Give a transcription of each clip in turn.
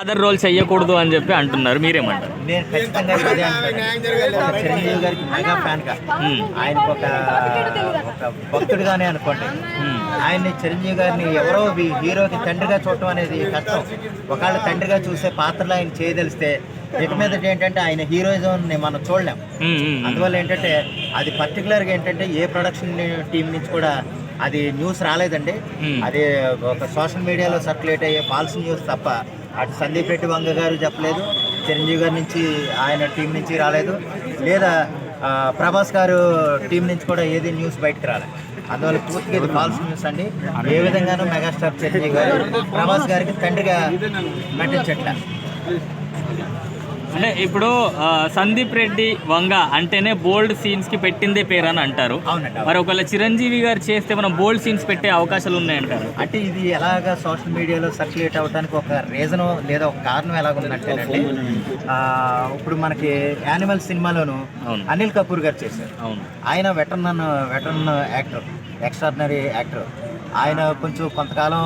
Father role చెయ్యకూడదు అని చెప్పి అంటున్నారు, మీరేమంటారు? నేను ఖచ్చితంగా ఇదే అంటాను. చిరంజీవి గారికి మెగా ఫ్యాన్ గా ఆయనకు ఒక భక్తుడిగానే అనుకోండి. ఆయన్ని చిరంజీవి గారిని ఎవరో హీరోకి తండ్రిగా చూడటం అనేది కష్టం. ఒకవేళ తండ్రిగా చూసే పాత్రలు ఆయన చేయదలిస్తే ఇక మీద ఏంటంటే ఆయన హీరోయిజం మనం చూడలేం. అందువల్ల ఏంటంటే అది పర్టికులర్గా ఏంటంటే ఏ ప్రొడక్షన్ టీం నుంచి కూడా అది న్యూస్ రాలేదండి. అది ఒక సోషల్ మీడియాలో సర్క్యులేట్ అయ్యే ఫాల్స్ న్యూస్ తప్ప అటు సందీప్ రెడ్డి వంగ గారు చెప్పలేదు, చిరంజీవి గారి నుంచి ఆయన టీం నుంచి రాలేదు, లేదా ప్రభాస్ గారు టీం నుంచి కూడా ఏది న్యూస్ బయటకు రాలేదు. అందువల్ల పూర్తిగా ఇది ఫాల్స్ న్యూస్ అండి. ఏ విధంగానూ మెగాస్టార్ చిరంజీవి గారు ప్రభాస్ గారికి తండ్రిగా నటించట్లే. అంటే ఇప్పుడు సందీప్ రెడ్డి వంగ అంటేనే బోల్డ్ సీన్స్ కి పెట్టిందే పేరు అని అంటారు. మరి ఒకవేళ చిరంజీవి గారు చేస్తే మనం బోల్డ్ సీన్స్ పెట్టే అవకాశాలు ఉన్నాయంటారు. అంటే ఇది ఎలాగా సోషల్ మీడియాలో సర్క్యులేట్ అవడానికి ఒక రీజను లేదా ఒక కారణం ఎలాగుందంటేనండి, ఇప్పుడు మనకి యానిమల్ సినిమాలోను అనిల్ కపూర్ గారు చేశారు. ఆయన వెటరన్ యాక్టర్, ఎక్స్ట్రాడినరీ యాక్టర్. ఆయన కొంచెం కొంతకాలం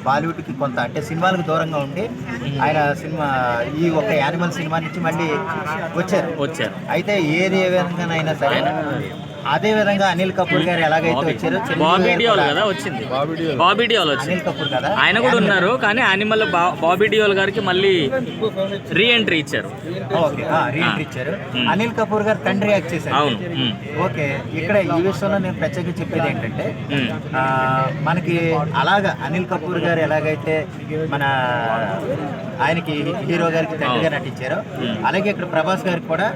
బాలీవుడ్కి కొంత అంటే సినిమాలకు దూరంగా ఉండి ఆయన ఈ ఒక యానిమల్ సినిమా నుంచి మళ్ళీ వచ్చారు. అయితే ఏ విధంగానైనా సరే అదే విధంగా అనిల్ కపూర్ గారు ఎలాగైతే వచ్చారో అనిల్ కపూర్ కదా ఆయన కూడా ఉన్నారు, కానీ యానిమల్ బాబీ డియోల్ గారికి మళ్ళీ రీ ఎంట్రీ ఇచ్చారు. అనిల్ కపూర్ గారు తండ్రి యాక్ట్ చేశారు. ఓకే, ఇక్కడ ఈ విషయంలో నేను ప్రత్యేకంగా చెప్పేది ఏంటంటే మనకి అలాగా అనిల్ కపూర్ గారు ఎలాగైతే మన ఆయనకి హీరో గారికి తండ్రిగా నటించారో అలాగే ఇక్కడ ప్రభాస్ గారికి కూడా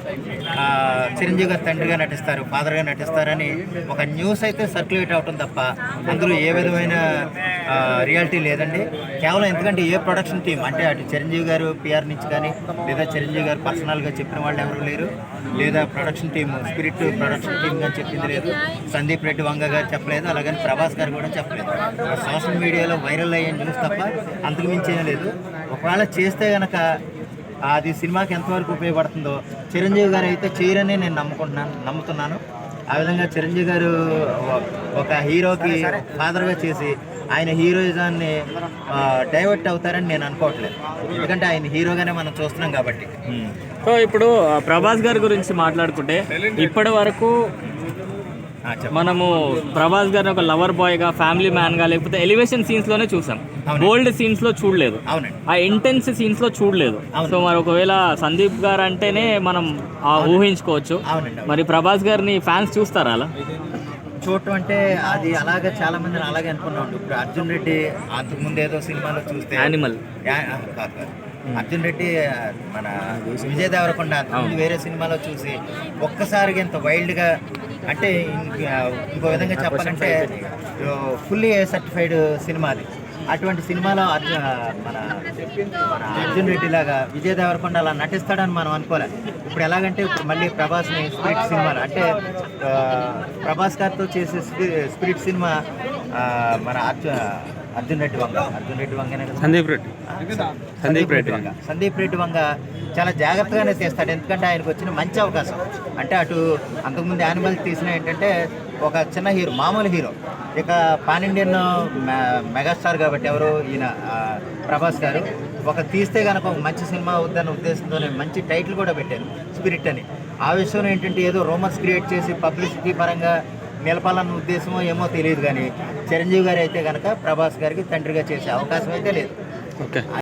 చిరంజీవి గారు తండ్రిగా నటిస్తారు, ఫాదర్గా నటిస్తారని ఒక న్యూస్ అయితే సర్క్యులేట్ అవటం తప్ప అందులో ఏ విధమైన రియాలిటీ లేదండి. కేవలం ఎందుకంటే ఏ ప్రొడక్షన్ టీం అంటే అటు చిరంజీవి గారు పిఆర్ నుంచి కానీ లేదా చిరంజీవి గారు పర్సనల్గా చెప్పిన వాళ్ళు ఎవరు లేరు, లేదా production team spirit production team కానీ చెప్పింది లేదు, సందీప్ రెడ్డి వంగ గారు చెప్పలేదు, అలాగని ప్రభాస్ గారు కూడా చెప్పలేదు. సోషల్ మీడియాలో వైరల్ అయ్యే న్యూస్ తప్ప అంతకు మించి ఏం లేదు. ఒకవేళ చేస్తే కనుక అది సినిమాకి ఎంతవరకు ఉపయోగపడుతుందో చిరంజీవి గారు అయితే చేయరని నేను నమ్ముతున్నాను. ఆ విధంగా చిరంజీవి గారు ఒక హీరోకి ఫాదర్గా చేసి ఆయన హీరోయిజాన్ని డైవర్ట్ అవుతారని నేను అనుకోవట్లేదు. ఎందుకంటే ఆయన హీరోగానే మనం చూస్తున్నాం కాబట్టి. సో ఇప్పుడు ప్రభాస్ గారి గురించి మాట్లాడుకుంటే ఇప్పటి వరకు మనము ప్రభాస్ గారిని ఒక లవర్ బాయ్గా, ఫ్యామిలీ మ్యాన్గా, లేకపోతే ఎలివేషన్ సీన్స్లోనే చూసాం, బోల్డ్ సీన్స్లో చూడలేదు, ఆ ఇంటెన్స్ సీన్స్లో చూడలేదు. సో మరి ఒకవేళ సందీప్ గారు అంటేనే మనం ఊహించుకోవచ్చు. మరి ప్రభాస్ గారిని ఫ్యాన్స్ చూస్తారా? అలా చూడటం అంటే అది అలాగే చాలా మందిని అలాగే అనుకున్నాం. ఇప్పుడు అర్జున్ రెడ్డి అంతకుముందు ఏదో సినిమాలో చూస్తే యానిమల్ అర్జున్ రెడ్డి మన విజయ్ దేవరకొండ అంతకుముందు వేరే సినిమాలో చూసి ఒక్కసారిగా ఇంత వైల్డ్గా అంటే ఇంకో విధంగా చెప్పాలంటే ఫుల్లీ సర్టిఫైడ్ సినిమా అది. అటువంటి సినిమాలో మన అర్జున్ రెడ్డి లాగా విజయ్ దేవరకొండ అలా నటిస్తాడని మనం అనుకోలే. ఇప్పుడు ఎలాగంటే ఇప్పుడు మళ్ళీ ప్రభాస్ని స్పిరిట్ సినిమాలు అంటే ప్రభాస్ గారితో చేసే స్పిరిట్ సినిమా మన అర్జున్ రెడ్డి వంగనే సందీప్ రెడ్డి వంగ చాలా జాగ్రత్తగానే తీస్తాడు. ఎందుకంటే ఆయనకు వచ్చిన మంచి అవకాశం అంటే అటు అంతకుముందు యానిమల్ తీసిన ఏంటంటే ఒక చిన్న హీరో, మామూలు హీరో, ఇక పాన్ ఇండియన్ మెగాస్టార్ కాబట్టి ఎవరు ఈయన ప్రభాస్ గారు ఒక తీస్తే కనుక ఒక మంచి సినిమా అవుద్దన్న ఉద్దేశంతోనే మంచి టైటిల్ కూడా పెట్టారు, స్పిరిట్ అని. ఆ విషయంలో ఏంటంటే ఏదో రూమర్స్ క్రియేట్ చేసి పబ్లిసిటీ పరంగా నిలపాలన్న ఉద్దేశమో ఏమో తెలియదు, కానీ చిరంజీవి గారు అయితే కనుక ప్రభాస్ గారికి తండ్రిగా చేసే అవకాశం అయితే లేదు.